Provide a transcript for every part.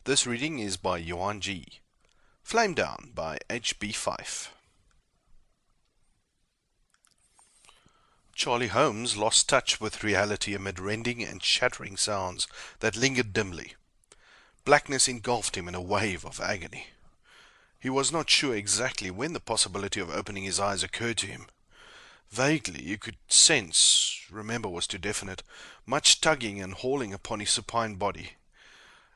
This reading is by Yuan G. Flamedown by H.B. Fyfe. Charlie Holmes lost touch with reality amid rending and shattering sounds that lingered dimly. Blackness engulfed him in a wave of agony. He was not sure exactly when the possibility of opening his eyes occurred to him. Vaguely, you could sense, remember was too definite, much tugging and hauling upon his supine body.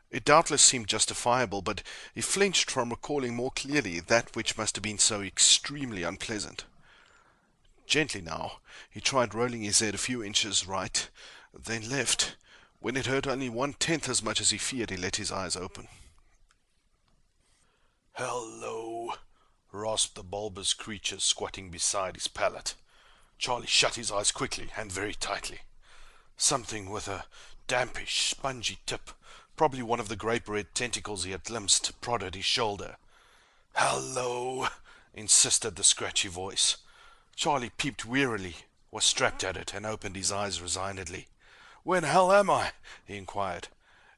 It doubtless seemed justifiable, but he flinched from recalling more clearly that which must have been so extremely unpleasant. Gently now, he tried rolling his head a few inches right, then left. When it hurt only 1/10 as much as he feared, he let his eyes open. "Hello," rasped the bulbous creature squatting beside his pallet. Charlie shut his eyes quickly and very tightly. Something with a dampish, spongy tip, probably one of the grape-red tentacles he had glimpsed, prodded his shoulder. "Hello," insisted the scratchy voice. Charlie peeped wearily, was strapped at it, and opened his eyes resignedly. "Where the hell am I?" he inquired.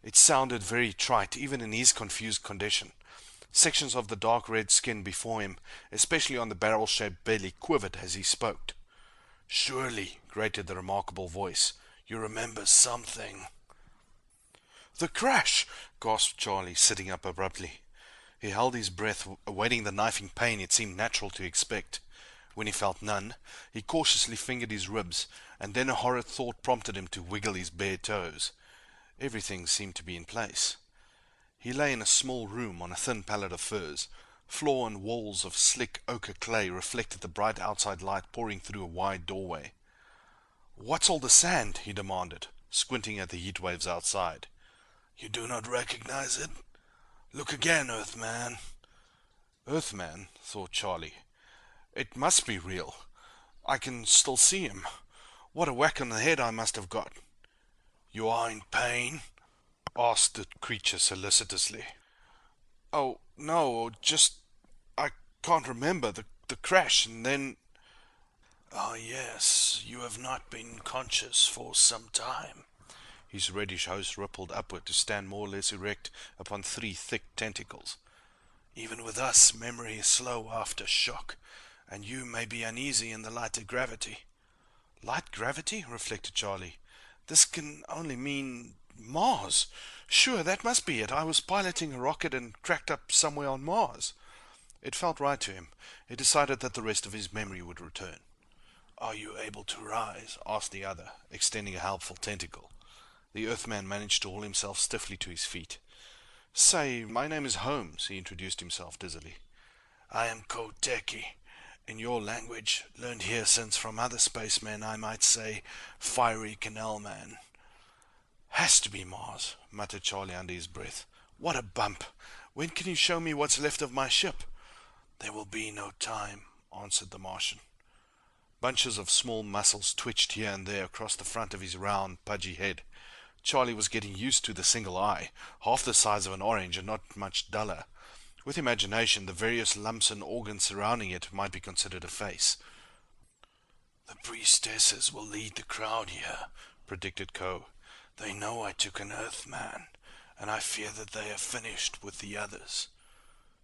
It sounded very trite, even in his confused condition. Sections of the dark red skin before him, especially on the barrel-shaped belly, quivered as he spoke. "Surely," grated the remarkable voice, "you remember something." "The crash!" gasped Charlie, sitting up abruptly. He held his breath, awaiting the knifing pain it seemed natural to expect. When he felt none, he cautiously fingered his ribs, and then a horrid thought prompted him to wiggle his bare toes. Everything seemed to be in place. He lay in a small room on a thin pallet of furs. Floor and walls of slick ochre clay reflected the bright outside light pouring through a wide doorway. "What's all the sand?" he demanded, squinting at the heat waves outside. "You do not recognize it? Look again, Earthman." Earthman, thought Charlie. It must be real. I can still see him. What a whack on the head I must have got. "You are in pain?" asked the creature solicitously. "Oh, no, just... I can't remember the crash, and then..." "Ah, yes, you have not been conscious for some time." His reddish host rippled upward to stand more or less erect upon 3 thick tentacles. "Even with us, memory is slow after shock, and you may be uneasy in the lighter gravity." "Light gravity?" reflected Charlie. "This can only mean Mars. Sure, that must be it. I was piloting a rocket and cracked up somewhere on Mars." It felt right to him. He decided that the rest of his memory would return. "Are you able to rise?" asked the other, extending a helpful tentacle. The Earthman managed to haul himself stiffly to his feet. "Say, my name is Holmes," he introduced himself dizzily. "I am Koteki. In your language, learned here since from other spacemen, I might say, Fiery Canal Man." "Has to be Mars," muttered Charlie under his breath. "What a bump! When can you show me what's left of my ship?" "There will be no time," answered the Martian. Bunches of small muscles twitched here and there across the front of his round, pudgy head. Charlie was getting used to the single eye, half the size of an orange and not much duller. With imagination, the various lumps and organs surrounding it might be considered a face. "The priestesses will lead the crowd here," predicted Ko. "They know I took an Earthman, and I fear that they have finished with the others."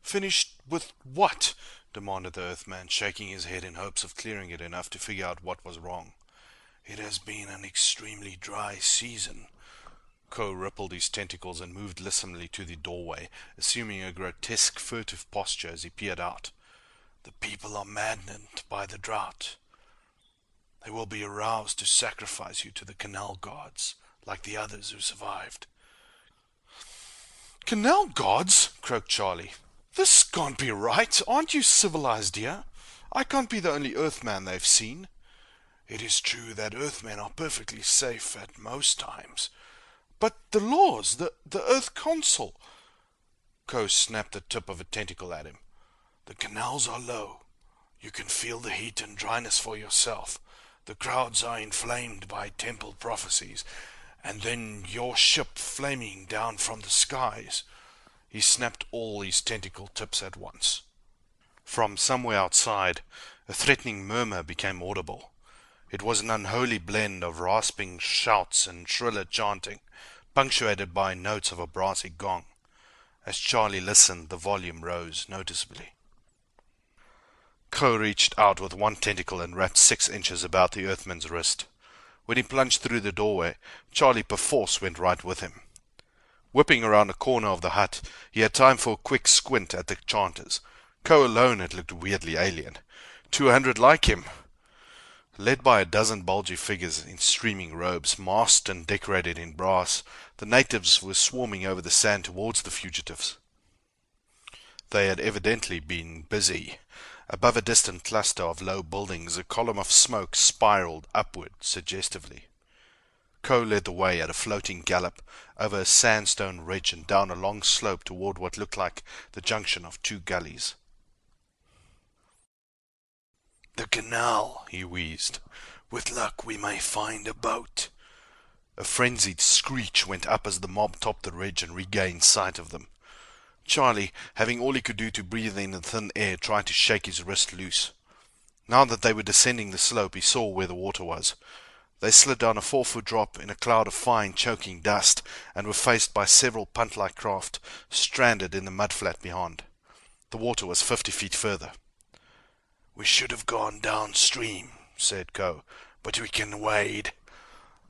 "Finished with what?" demanded the Earthman, shaking his head in hopes of clearing it enough to figure out what was wrong. "It has been an extremely dry season." Ko rippled his tentacles and moved lissomely to the doorway, assuming a grotesque, furtive posture as he peered out. "The people are maddened by the drought. They will be aroused to sacrifice you to the canal gods, like the others who survived." "Canal gods?" croaked Charlie. "This can't be right. Aren't you civilized here? I can't be the only Earthman they've seen." "It is true that Earthmen are perfectly safe at most times." "But the laws, the Earth Council." Ko snapped the tip of a tentacle at him. "The canals are low. You can feel the heat and dryness for yourself. The crowds are inflamed by temple prophecies. And then your ship flaming down from the skies." He snapped all his tentacle tips at once. From somewhere outside, a threatening murmur became audible. It was an unholy blend of rasping shouts and shriller chanting, punctuated by notes of a brassy gong. As Charlie listened, the volume rose noticeably. Ko reached out with one tentacle and wrapped 6 inches about the Earthman's wrist. When he plunged through the doorway, Charlie perforce went right with him. Whipping around a corner of the hut, he had time for a quick squint at the chanters. Ko alone had looked weirdly alien. 200 like him. Led by a dozen bulgy figures in streaming robes, masked and decorated in brass, the natives were swarming over the sand towards the fugitives. They had evidently been busy. Above a distant cluster of low buildings, a column of smoke spiraled upward suggestively. Ko led the way at a floating gallop over a sandstone ridge and down a long slope toward what looked like the junction of 2 gullies. "The canal," he wheezed. "With luck we may find a boat." A frenzied screech went up as the mob topped the ridge and regained sight of them. Charlie, having all he could do to breathe in the thin air, tried to shake his wrist loose. Now that they were descending the slope, he saw where the water was. They slid down a 4-foot drop in a cloud of fine, choking dust, and were faced by several punt-like craft stranded in the mudflat beyond. The water was 50 feet further. "We should have gone downstream," said Ko, "but we can wade."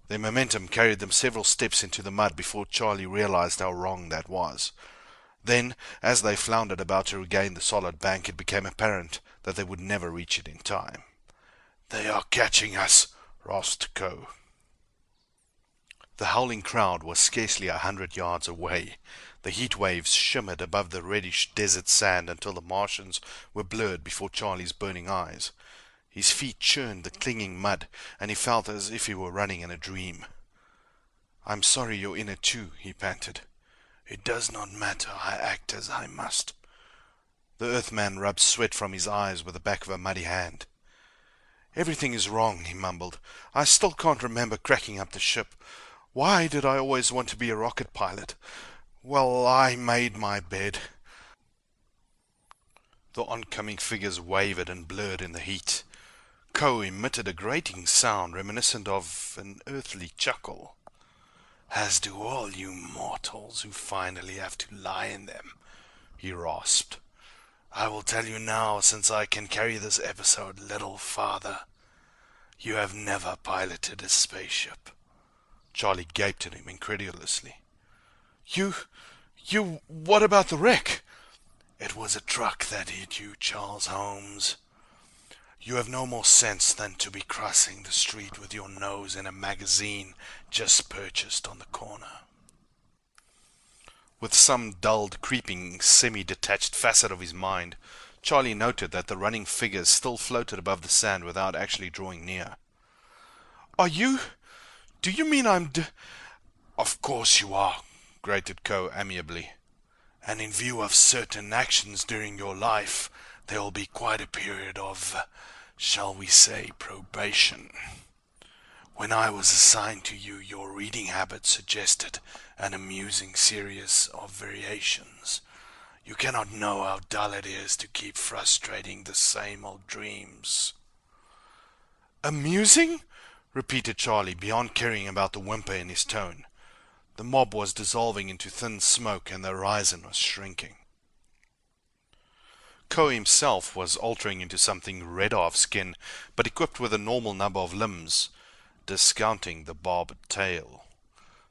Their momentum carried them several steps into the mud before Charlie realized how wrong that was. Then, as they floundered about to regain the solid bank, it became apparent that they would never reach it in time. "They are catching us," rasped Ko. The howling crowd was scarcely 100 yards away. The heat waves shimmered above the reddish desert sand until the Martians were blurred before Charlie's burning eyes. His feet churned the clinging mud, and he felt as if he were running in a dream. "I'm sorry you're in it too," he panted. "It does not matter. I act as I must." The Earthman rubbed sweat from his eyes with the back of a muddy hand. "Everything is wrong," he mumbled. "I still can't remember cracking up the ship. Why did I always want to be a rocket pilot? Well, I made my bed." The oncoming figures wavered and blurred in the heat. Ko emitted a grating sound reminiscent of an earthly chuckle. "As do all you mortals who finally have to lie in them," he rasped. "I will tell you now, since I can carry this episode little farther. You have never piloted a spaceship." Charlie gaped at him incredulously. What about the wreck?" "It was a truck that hit you, Charles Holmes. You have no more sense than to be crossing the street with your nose in a magazine just purchased on the corner." With some dulled, creeping, semi-detached facet of his mind, Charlie noted that the running figures still floated above the sand without actually drawing near. Do you mean I'm "Of course you are," grated Ko amiably. "And in view of certain actions during your life, there will be quite a period of, shall we say, probation. When I was assigned to you, your reading habit suggested an amusing series of variations. You cannot know how dull it is to keep frustrating the same old dreams." "Amusing?" repeated Charlie, beyond caring about the whimper in his tone. The mob was dissolving into thin smoke, and the horizon was shrinking. Ko himself was altering into something redder of skin, but equipped with a normal number of limbs, discounting the barbed tail.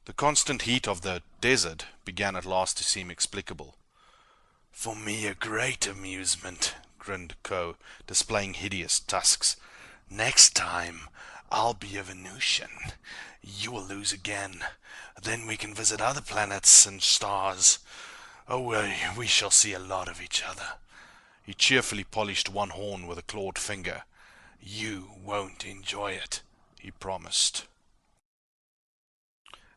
The constant heat of the desert began at last to seem explicable. "For me a great amusement," grinned Ko, displaying hideous tusks. "Next time I'll be a Venusian. You will lose again. Then we can visit other planets and stars. Oh, we shall see a lot of each other." He cheerfully polished one horn with a clawed finger. "You won't enjoy it," he promised.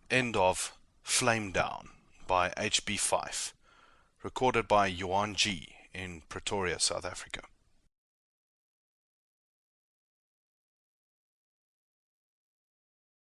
End of Flamedown by H.B. Fyfe. Recorded by Yuan G. in Pretoria, South Africa.